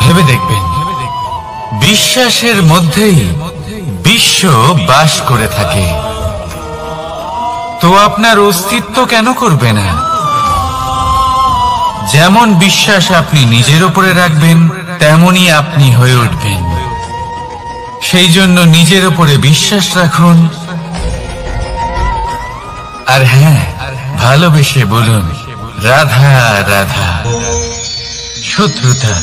ভেবে দেখবেন, বিশ্বাসের মধ্যেই বিশ্ব বাস করে থাকে, তো আপনার অস্তিত্ব কেন করবে না? যেমন বিশ্বাস আপনি নিজের উপরে রাখবেন, তেমনই আপনি হয়ে উঠবেন। সেই জন্য নিজের উপরে বিশ্বাস রাখুন, আর হ্যাঁ, ভালোবেসে বলুন রাধা রাধা। শত্রুতা।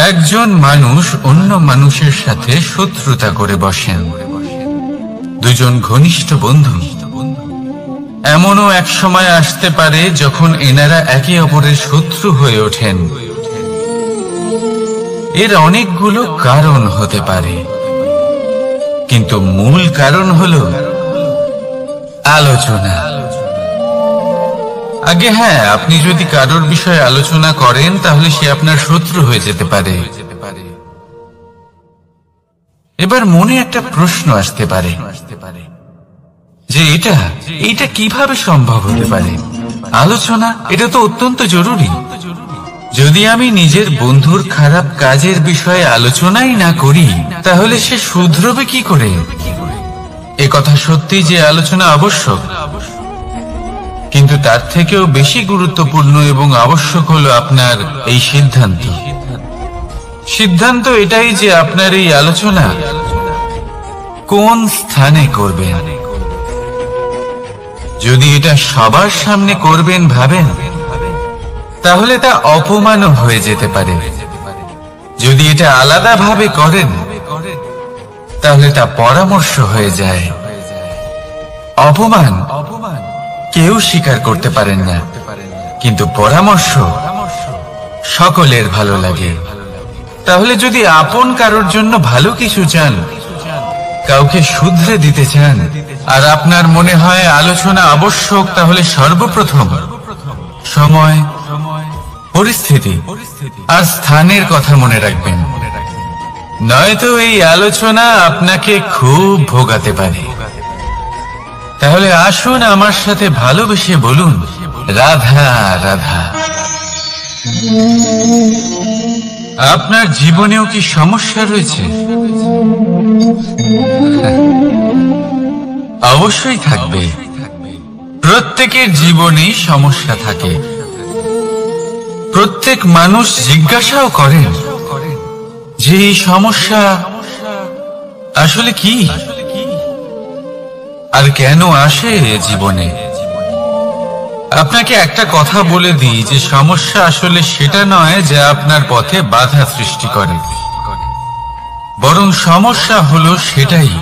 একজন মানুষ অন্য মানুষের সাথে শত্রুতা করে বসেন। দুজন ঘনিষ্ঠ বন্ধু, এমনও এক সময় আসতে পারে যখন এনারা একে অপরের শত্রু হয়ে ওঠেন। এর অনেকগুলো কারণ হতে পারে, কিন্তু মূল কারণ হলো আলোচনা। আগে হ্যাঁ, আপনি যদি কারোর বিষয়ে আলোচনা করেন তাহলে সে আপনার শত্রু হয়ে যেতে পারে। এবার মনে একটা প্রশ্ন আসতে পারে যে এটা কিভাবে সম্ভব হতে পারে? আলোচনা, এটা তো অত্যন্ত জরুরি। যদি আমি নিজের বন্ধুর খারাপ কাজের বিষয়ে আলোচনাই না করি তাহলে সে শুধরবে কি করে? এ কথা সত্যি যে আলোচনা আবশ্যক, কিন্তু তার থেকেও বেশি গুরুত্বপূর্ণ এবং আবশ্যক হলো আপনার এই সিদ্ধান্ত। সিদ্ধান্ত এটাই যে আপনার এই আলোচনা কোন স্থানে করবেন। যদি এটা সবার সামনে করবেন ভাবেন, তাহলে তা অপমানও হয়ে যেতে পারে। যদি এটা আলাদাভাবে করেন তাহলে তা পরামর্শ হয়ে যায়। অপমান কেউ স্বীকার করতে পারেন না, কিন্তু পরামর্শ সকলের ভালো লাগে। তাহলে যদি আপন কারোর জন্য ভালো কিছু চান, কাউকে শুধরে দিতে চান, আর আপনার মনে হয় আলোচনা আবশ্যক, তাহলে সর্বপ্রথম সময়, পরিস্থিতি আর স্থানের কথা মনে রাখবেন, নয়তো এই আলোচনা আপনাকে খুব ভোগাতে পারে। তাহলে আসুন আমার সাথে ভালোবেসে বলুন রাধা রাধা। আপনার জীবনেও কি সমস্যা রয়েছে? অবশ্যই থাকবে। প্রত্যেকের জীবনেই সমস্যা থাকে। প্রত্যেক মানুষ জিজ্ঞাসাও করেন যে এই সমস্যা আসলে কি আর কেন আসে জীবনে। আপনাকে একটা কথা বলে দিই যে সমস্যা আসলে সেটা নয় যা আপনার পথে বাধা সৃষ্টি করে, বরং সমস্যা হলো সেটাই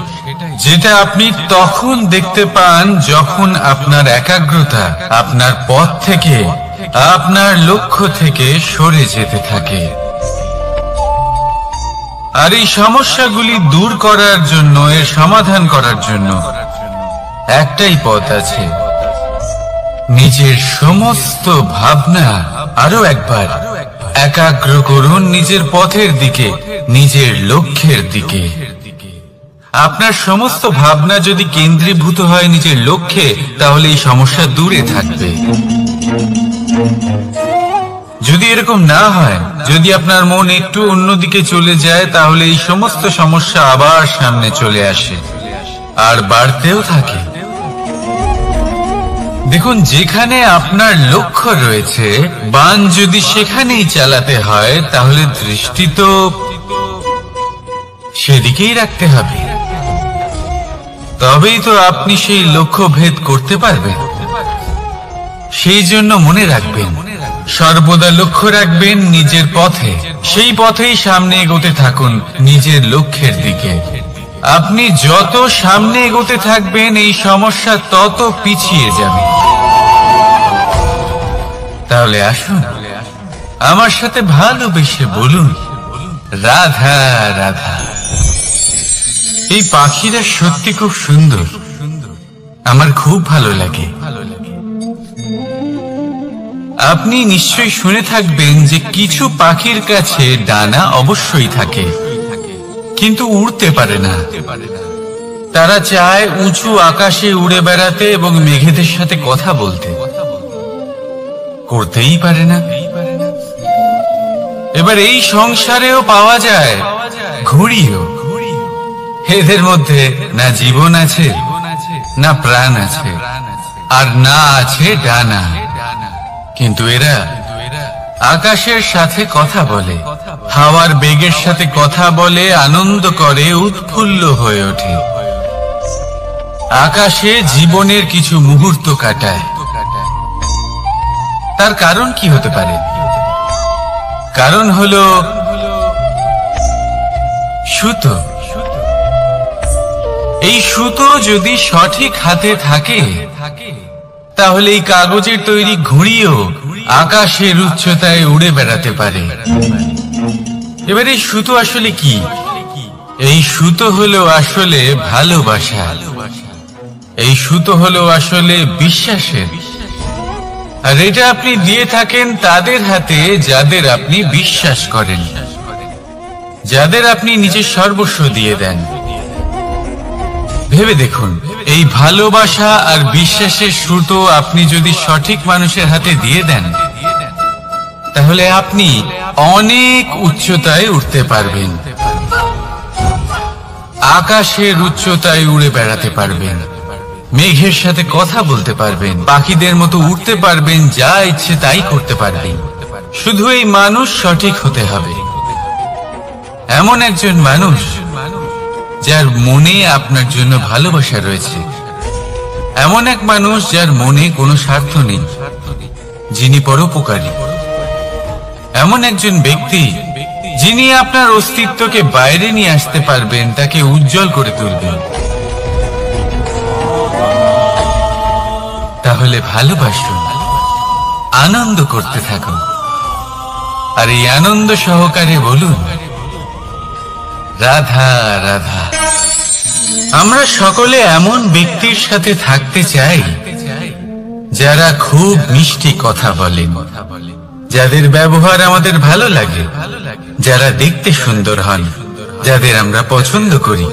যেটা আপনি তখন দেখতে পান যখন আপনার একাগ্রতা আপনার পথ থেকে, আপনার লক্ষ্য থেকে সরে যেতে থাকে। আর এই সমস্যাগুলি দূর করার জন্য, এর সমাধান করার জন্য একটাই পথ আছে, নিজের সমস্ত ভাবনা আরো একবার একাগ্র করুন নিজের পথের দিকে, নিজের লক্ষ্যের দিকে। আপনার সমস্ত ভাবনা যদি কেন্দ্রীভূত হয় নিজের লক্ষ্যে, তাহলে এই সমস্যা দূরে থাকবে। যদি এরকম না হয়, যদি আপনার মন একটু অন্যদিকে চলে যায়, তাহলে এই সমস্ত সমস্যা আবার সামনে চলে আসে আর বাড়তেও থাকে। দেখুন, যেখানে আপনার লক্ষ্য রয়েছে, বাণ যদি সেখানেই চালাতে হয়, তাহলে দৃষ্টি তো সেদিকেই রাখতে হবে। তবেই তো আপনি সেই লক্ষ্য ভেদ করতে পারবেন। সেই জন্য মনে রাখবেন, সর্বদা লক্ষ্য রাখবেন নিজের পথে, সেই পথেই সামনে এগোতে থাকুন নিজের লক্ষ্যের দিকে। আপনি যত সামনে এগোতে থাকবেন এই সমস্যা তত পিছিয়ে যাবে। তাহলে আসুন আমার সাথে ভালোবেসে বলুন রাধা রাধা। এই পাখিরা সত্যি খুব সুন্দর, আমার খুব ভালো লাগে। আপনি নিশ্চয়ই শুনে থাকবেন যে কিছু পাখির কাছে ডানা অবশ্যই থাকে, কিন্তু উড়তে পারে না। তারা চায় উঁচু আকাশে উড়ে বেড়াতে এবং মেঘেদের সাথে কথা বলতে, করতেই পারে না। এবার এই সংসারেও পাওয়া যায় ঘুড়িও। এদের মধ্যে না জীবন আছে, না প্রাণ আছে, আর না আছে ডানা, কিন্তু এরা আকাশের সাথে কথা বলে। হাওয়ার বেগের সাথে কথা বলে, আনন্দ করে, উৎফুল্ল হয়ে ওঠে। আকাশে জীবনের কিছু মুহূর্ত কাটায়। তার কারণ কি হতে পারে? কারণ হলো সুতো। এই সুতো যদি সঠিক হাতে থাকে তাহলে এই কাগজের তৈরি ঘুড়িও আকাশের উচ্চতায় উড়ে বেড়াতে পারে। এবার এই সুতো আসলে কি? এই সুতো হলো আসলে ভালোবাসা। এই সুতো হলো আসলে বিশ্বাসের। আর এটা আপনি দিয়ে থাকেন তাদের হাতে যাদের আপনি বিশ্বাস করেন, যাদের আপনি নিজের সর্বস্ব দিয়ে দেন। ভেবে দেখুন, এই ভালোবাসা আর বিশ্বাসের সুতো আপনি যদি সঠিক মানুষের হাতে দিয়ে দেন তাহলে আপনি অনেক উচ্চতায় উঠতে পারবেন, আকাশের উচ্চতায় উড়ে বেড়াতে পারবেন, মেঘের সাথে কথা বলতে পারবেন, পাখিদের মতো উঠতে পারবেন, যা ইচ্ছে তাই করতে পারবেন। শুধু এই মানুষ সঠিক হতে হবে। এমন একজন মানুষ যার মনে আপনার জন্য ভালোবাসা রয়েছে, এমন এক মানুষ যার মনে কোনো স্বার্থ নেই, যিনি পরোপকারী, এমন একজন ব্যক্তি যিনি আপনার অস্তিত্বকে বাইরে নিয়ে আসতে পারবেন, তাকে উজ্জ্বল করে তুলবেন। তাহলে ভালোবাসুন, আনন্দ করতে থাকুন, আর এই আনন্দ সহকারে বলুন, রাধা রাধা। আমরা সকলে এমন ব্যক্তির সাথে থাকতে চাই যারা খুব মিষ্টি কথা বলেন, যাদের ব্যবহার আমাদের ভালো লাগে, যারা দেখতে সুন্দর হন, যাদের আমরা পছন্দ করি।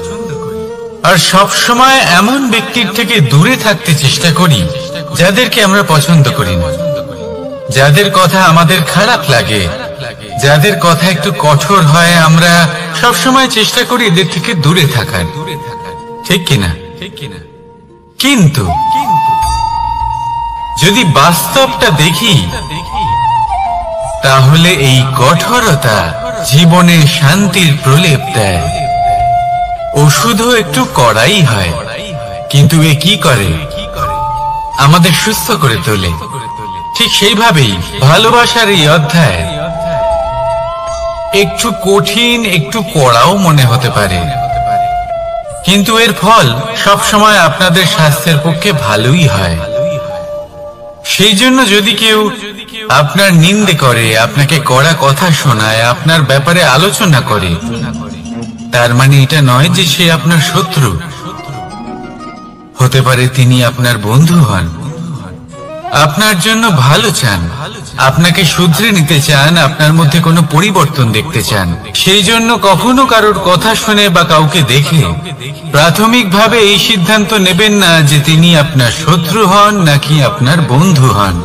আর সব সময় এমন ব্যক্তির থেকে দূরে থাকতে চেষ্টা করি যাদেরকে আমরা পছন্দ করি না, যাদের কথা আমাদের খারাপ লাগে, যাদের কথা একটু কঠোর হয়। আমরা সব সময় চেষ্টা করি এদের থেকে দূরে থাকার, ঠিক কিনা? কিন্তু যদি বাস্তবটা দেখি তাহলে এই কঠোরতা জীবনে শান্তির প্রলেপ দেয়। ওষুধও একটু কড়াই হয়, কিন্তু এ কি করে? আমাদের সুস্থ করে তোলে। ঠিক সেইভাবেই ভালোবাসার এই অধ্যায় একটু কঠিন, একটু কড়াও মনে হতে পারে, কিন্তু এর ফল সবসময় আপনাদের স্বাস্থ্যের পক্ষে ভালোই হয়। সেই জন্য যদি কেউ আপনার নিন্দে করে, আপনাকে কড়া কথা শোনায়, আপনার ব্যাপারে আলোচনা করে, তার মানে এটা নয় যে সে আপনার শত্রু। হতে পারে তিনি আপনার বন্ধু হন, আপনার জন্য ভালো চান, আপনাকে শুধরে নিতে চান, আপনার মধ্যে কোনো পরিবর্তন দেখতে চান। সেই জন্য কখনো কারোর কথা শুনে বা কাউকে দেখে প্রাথমিকভাবে এই সিদ্ধান্ত নেবেন না যে তিনি আপনার শত্রু হন নাকি আপনার বন্ধু হন।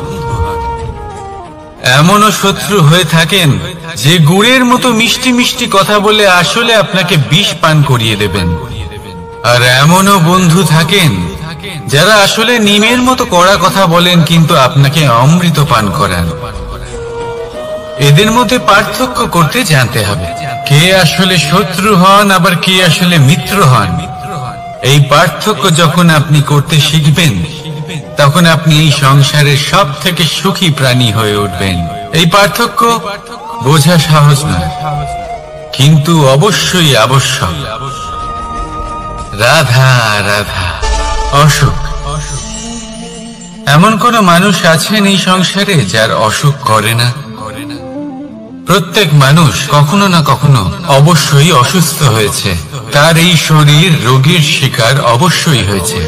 এমনও শত্রু হয়ে থাকেন যে গুড়ের মতো মিষ্টি মিষ্টি কথা বলে আসলে আপনাকে বিষ পান করিয়ে দেবেন। আর এমনও বন্ধু থাকেন যারা আসলে নিমের মতো কড়া কথা বলেন কিন্তু আপনাকে অমৃত পান করান। এদের মধ্যে পার্থক্য করতে জানতে হবে, কে আসলে শত্রু হন আবার কে আসলে মিত্র হন। এই পার্থক্য যখন আপনি করতে শিখবেন তখন আপনি এই সংসারের সব থেকে সুখী প্রাণী হয়ে উঠবেন। এই পার্থক্য বোঝা সহজ নয়, কিন্তু অবশ্যই আবশ্যক। রাধা রাধা। অসুখ। এমন কোন মানুষ আছেন এই সংসারে যার অসুখ করে না? প্রত্যেক মানুষ কখনো না কখনো অবশ্যই অসুস্থ হয়েছে, তার এই শরীর রোগের শিকার অবশ্যই হয়েছে।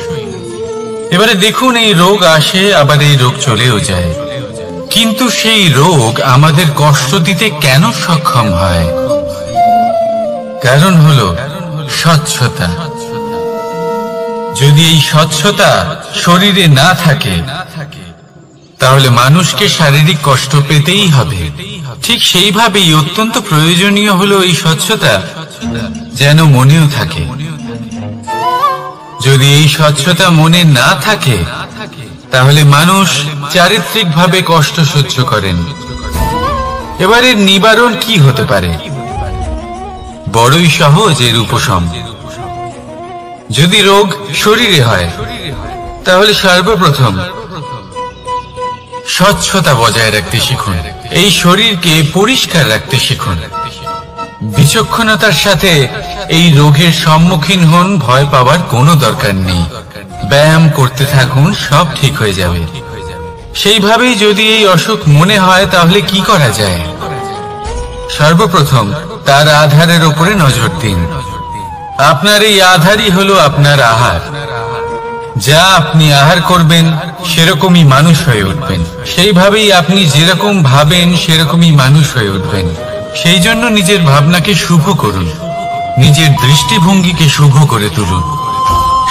এবারে দেখুন, এই রোগ আসে আবার এই রোগ চলেও যায়, কিন্তু সেই রোগ আমাদের কষ্ট দিতে কেন সক্ষম হয়? কারণ হলো স্বচ্ছতা। যদি এই স্বচ্ছতা শরীরে না থাকে তাহলে মানুষকে শারীরিক কষ্ট পেতেই হবে। ঠিক সেইভাবেই অত্যন্ত প্রয়োজনীয় হলো এই স্বচ্ছতা যেন মনেও থাকে। যদি এই স্বচ্ছতা মনে না থাকে তাহলে মানুষ চারিত্রিকভাবে কষ্ট সহ্য করেন এবার এর নিবারণ কি হতে পারে? বড়ই সহজ এর উপশম। যদি রোগ শরীরে হয় তাহলে সর্বপ্রথম স্বচ্ছতা বজায় রাখতে শিখুন। এই শরীরকে পরিষ্কার রাখতে শিখুন। বিচক্ষণতার সাথে এই রোগের সম্মুখীন হন। ভয় পাওয়ার কোনো দরকার নেই। ব্যায়াম করতে থাকুন, সব ঠিক হয়ে যাবে। সেইভাবেই যদি এই অসুখ মনে হয় তাহলে কি করা যায়? সর্বপ্রথম তার আধারের উপরে নজর দিন। আপনার এই আধারই হলো আপনার আহার। যা আপনি আহার করবেন সেরকমই মানুষ হয়ে উঠবেন। সেইভাবেই আপনি যেরকম ভাবেন সেরকমই মানুষ হয়ে উঠবেন। সেই জন্য নিজের ভাবনাকে শুভ করুন, নিজের দৃষ্টিভঙ্গিকে শুভ করে তুলুন।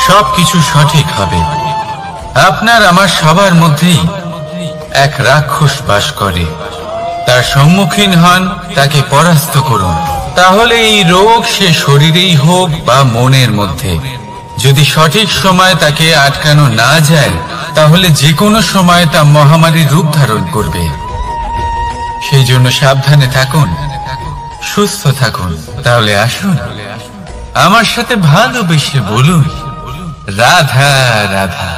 সবকিছু সঠিক হবে। আপনার আমার সবার মধ্যেই এক রাক্ষস বাস করে। তার সম্মুখীন হন, তাকে পরাস্ত করুন। তাহলে এই রোগ সে শরীরেই হোক বা মনের মধ্যে, যদি সঠিক সময় তাকে আটকানো না যায় তাহলে যে কোনো সময় তা মহামারীর রূপ ধারণ করবে। সেই জন্য সাবধানে থাকুন, সুস্থ থাকুন। তাহলে আসুন আমার সাথে ভালোবেসে বলুন, রাধা রাধা।